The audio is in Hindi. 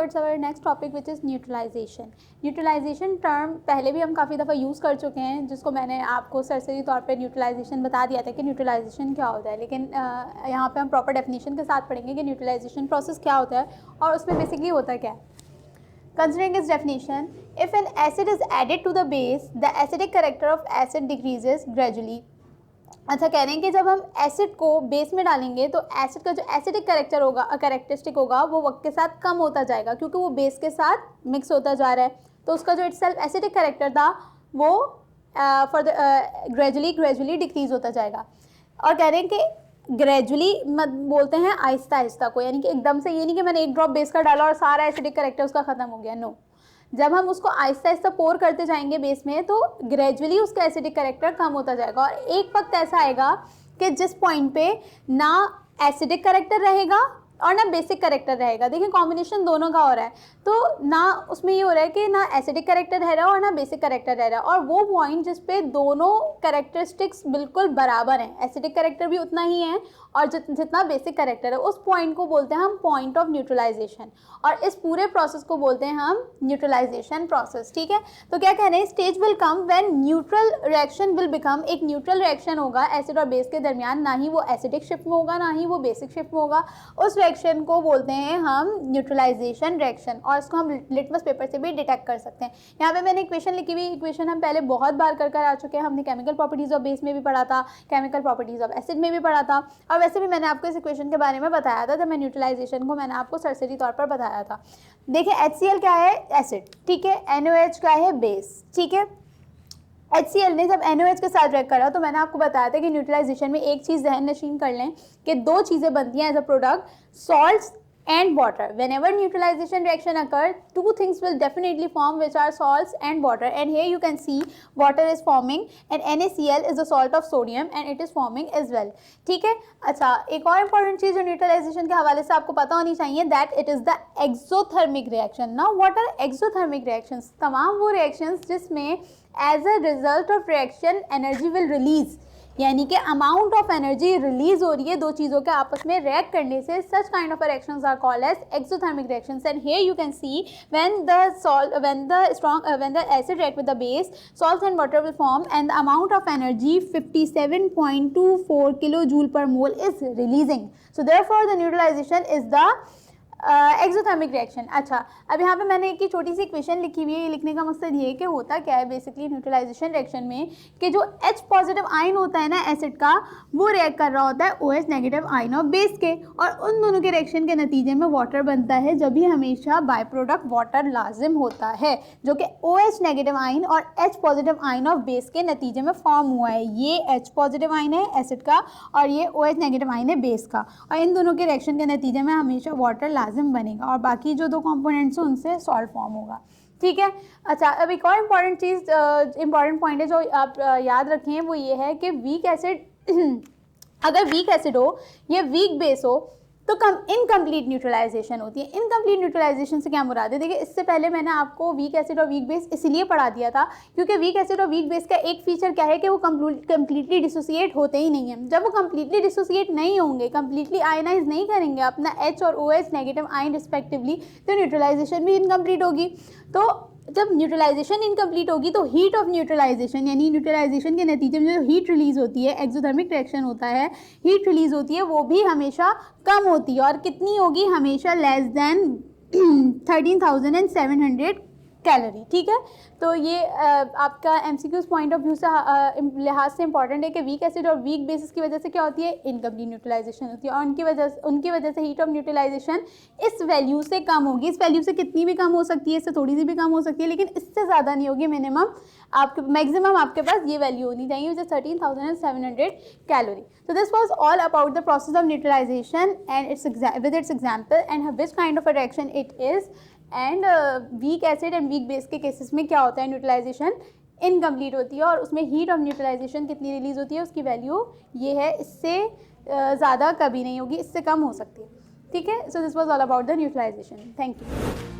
Towards our next topic which is neutralization. Neutralization term पहले भी हम काफ़ी दफ़ा यूज़ कर चुके हैं, जिसको मैंने आपको सरसरी तौर पे न्यूट्रलाइजेशन बता दिया था कि न्यूट्रलाइजेशन क्या होता है, लेकिन यहाँ पे हम प्रॉपर डेफिनेशन के साथ पढ़ेंगे कि न्यूट्रलाइजेशन प्रोसेस क्या होता है और उसमें बेसिकली होता क्या है। Considering its definition, if an acid is added to the base, the acidic character of acid decreases gradually. अच्छा, कह रहे हैं कि जब हम एसिड को बेस में डालेंगे तो एसिड का जो एसिडिक कैरेक्टर होगा, कैरेक्टरिस्टिक होगा, वो वक्त के साथ कम होता जाएगा क्योंकि वो बेस के साथ मिक्स होता जा रहा है। तो उसका जो इटसेल्फ एसिडिक कैरेक्टर था वो ग्रेजुअली डिक्रीज होता जाएगा। और कह रहे हैं कि ग्रेजुअली मत बोलते हैं आहिस्ता आहिस्ता को, यानी कि एकदम से ये नहीं कि मैंने एक ड्रॉप बेस का डाला और सारा एसिडिक कैरेक्टर उसका ख़त्म हो गया। नो, जब हम उसको आहिस्ता आहिस्ता पोर करते जाएंगे बेस में तो ग्रेजुअली उसका एसिडिक कैरेक्टर कम होता जाएगा और एक वक्त ऐसा आएगा कि जिस पॉइंट पे ना एसिडिक कैरेक्टर रहेगा और ना बेसिक कैरेक्टर रहेगा। देखिए कॉम्बिनेशन दोनों का हो रहा है, तो ना उसमें ये हो रहा है कि ना एसिडिक कैरेक्टर रह रहा है और ना बेसिक कैरेक्टर रह रहा है, और वो पॉइंट जिस पे दोनों कैरेक्टरिस्टिक्स बिल्कुल बराबर हैं, एसिडिक कैरेक्टर भी उतना ही है और जितना बेसिक कैरेक्टर है, उस पॉइंट को बोलते हैं हम पॉइंट ऑफ न्यूट्रलाइजेशन, और इस पूरे प्रोसेस को बोलते हैं हम न्यूट्रलाइजेशन प्रोसेस। ठीक है, तो क्या कह रहे हैं, stage will come when neutral reaction will become, एक न्यूट्रल रिएक्शन होगा एसिड और बेस के दरमियान, ना ही वो एसिडिक शिफ्ट में होगा ना ही वो बेसिक शिफ्ट में होगा, उस रिएक्शन को बोलते हैं हम न्यूट्रलाइजेशन रिएक्शन, और इसको हम लिटमस पेपर से भी डिटेक्ट कर सकते हैं। यहाँ पे मैंने इक्वेशन लिखी हुई, इक्वेशन हम पहले बहुत बार कर आ चुके हैं, हमने केमिकल प्रॉपर्टीज ऑफ बेस में भी पढ़ा था, केमिकल प्रॉपर्टीज ऑफ एसिड में भी पढ़ा था, और वैसे भी मैंने आपको इस इक्वेशन के बारे में बताया था जब मैं न्यूट्रलाइजेशन को मैंने आपको सरसरी तौर पर बताया था। देखिए HCl क्या है, एसिड, ठीक है, NaOH क्या है, बेस, ठीक है। HCl ने जब NaOH के साथ रिएक्ट करा तो मैंने आपको बताया था कि न्यूट्रलाइजेशन में एक चीज़ जहन नशीन कर लें कि दो चीज़ें बनती हैं as a product, salts and water. Whenever neutralization reaction occurs, two things will definitely form, which are salts and water, and here you can see water is forming and NaCl is a salt of sodium and it is forming as well. ठीक है, अच्छा, एक और important चीज़ जो न्यूट्रलाइजेशन के हवाले से आपको पता होनी चाहिए, that it is the exothermic reaction. Now what are exothermic reactions? तमाम वो reactions जिसमें as a result of reaction energy will release, यानी कि अमाउंट ऑफ एनर्जी रिलीज हो रही है दो चीज़ों के आपस में रिएक्ट करने से, such kind of reactions are called as exothermic reactions. And here you can see when the acid react with the base, salts and water will form and the amount of energy 57.24 kilojoule per mole is releasing. So therefore the neutralization is the exothermic reaction. अच्छा, अब यहाँ पे मैंने एक छोटी सी इक्वेशन लिखी हुई है, लिखने का मकसद ये है कि होता क्या है बेसिकली न्यूट्रलाइजेशन रिएक्शन में कि जो H पॉजिटिव आयन होता है ना एसिड का, वो रिएक्ट कर रहा होता है OH negative ion of base के, और उन दोनों के रिएक्शन के नतीजे में वाटर बनता है, जब भी हमेशा बाय प्रोडक्ट वाटर लाजिम होता है, जो कि OH नेगेटिव आयन और H positive ion of base के नतीजे में फॉर्म हुआ है। ये H पॉजिटिव आयन है एसिड का और ये OH नेगेटिव आयन है बेस का, और इन दोनों के रिएक्शन के नतीजे में हमेशा वाटर बनेगा और बाकी जो दो कंपोनेंट्स हैं उनसे सॉल्ट फॉर्म होगा। ठीक है, अच्छा, अब एक और इम्पॉर्टेंट चीज़, इम्पॉर्टेंट पॉइंट है जो आप याद रखें, वो ये है कि वीक एसिड अगर वीक एसिड हो या वीक बेस हो तो इनकम्प्लीट न्यूट्रलाइजेशन होती है। इनकम्प्लीट न्यूट्रलाइजेशन से क्या मुराद है, देखिए इससे पहले मैंने आपको वीक एसिड और वीक बेस इसलिए पढ़ा दिया था क्योंकि वीक एसिड और वीक बेस का एक फीचर क्या है कि वो कम्प्लीटली डिसोसिएट होते ही नहीं है। जब वो कम्प्लीटली डिसोसिएट नहीं होंगे, कम्प्लीटली आयनाइज नहीं करेंगे अपना H और OH नेगेटिव आयन रिस्पेक्टिवली, तो न्यूट्रलाइजेशन भी इनकम्प्लीट होगी। तो जब न्यूट्रलाइजेशन इनकम्प्लीट होगी तो हीट ऑफ न्यूट्रलाइजेशन, यानी न्यूट्रलाइजेशन के नतीजे में जो हीट रिलीज होती है, एक्सोथर्मिक रिएक्शन होता है, हीट रिलीज होती है, वो भी हमेशा कम होती है, और कितनी होगी, हमेशा लेस दैन 13,700 कैलोरी। ठीक है, तो ये आपका MCQs पॉइंट ऑफ व्यू से लिहाज से इंपॉर्टेंट है कि वीक एसिड और वीक बेसिस की वजह से क्या होती है, इनकम्प्लीट न्यूट्रलाइजेशन होती है, और उनकी वजह से हीट ऑफ न्यूट्रलाइजेशन इस वैल्यू से कम होगी। इस वैल्यू से कितनी भी कम हो सकती है, इससे थोड़ी सी भी कम हो सकती है, लेकिन इससे ज़्यादा नहीं होगी। मिनिमम आपके मैक्सिमम आपके पास ये वैल्यू होनी चाहिए, which is 13,700 calorie. So this was all about the process of neutralization and with its example and which kind of a reaction it is, and weak acid and weak base के केसेस में क्या होता है, न्यूट्रलाइजेशन इनकम्प्लीट होती है और उसमें हीट ऑफ न्यूट्रलाइजेशन कितनी रिलीज होती है, उसकी वैल्यू ये है, इससे ज़्यादा कभी नहीं होगी, इससे कम हो सकती है। ठीक है, so this was all about the neutralization. Thank you.